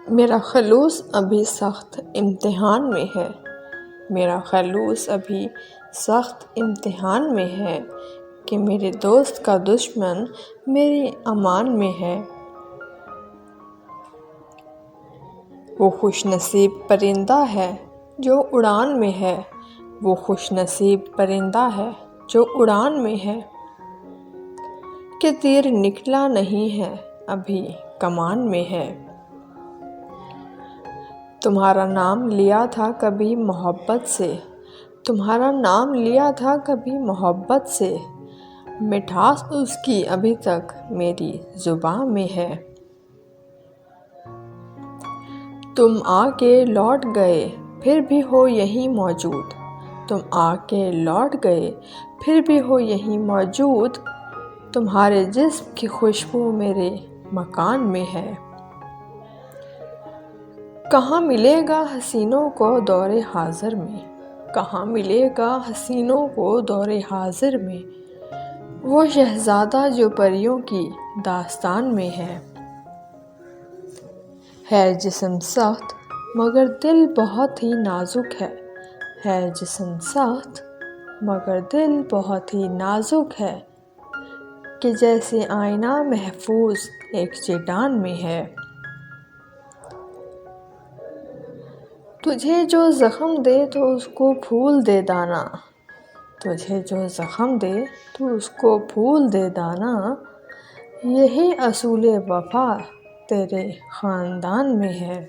میرا خلوص ابھی سخت امتحان میں ہے، میرا خلوص ابھی سخت امتحان میں ہے کہ میرے دوست کا دشمن میری امان میں ہے۔ وہ خوش نصیب پرندہ ہے جو اڑان میں ہے، وہ خوش نصیب پرندہ ہے جو اڑان میں ہے، کہ تیر نکلا نہیں ہے ابھی کمان میں ہے۔ تمہارا نام لیا تھا کبھی محبت سے، تمہارا نام لیا تھا کبھی محبت سے، مٹھاس اس کی ابھی تک میری زباں میں ہے۔ تم آ کے لوٹ گئے پھر بھی ہو یہیں موجود، تم آ کے لوٹ گئے پھر بھی ہو یہیں موجود، تمہارے جسم کی خوشبو میرے مکان میں ہے۔ کہاں ملے گا حسینوں کو دور حاضر میں، کہاں ملے گا حسینوں کو دور حاضر میں، وہ شہزادہ جو پریوں کی داستان میں ہے۔ ہے جسم سخت مگر دل بہت ہی نازک ہے، ہے جسم سخت مگر دل بہت ہی نازک ہے، کہ جیسے آئینہ محفوظ ایک چٹان میں ہے۔ تجھے جو زخم دے تو اس کو پھول دے دانا، تجھے جو زخم دے تو اس کو پھول دے دانا، یہی اصول وفا تیرے خاندان میں ہے۔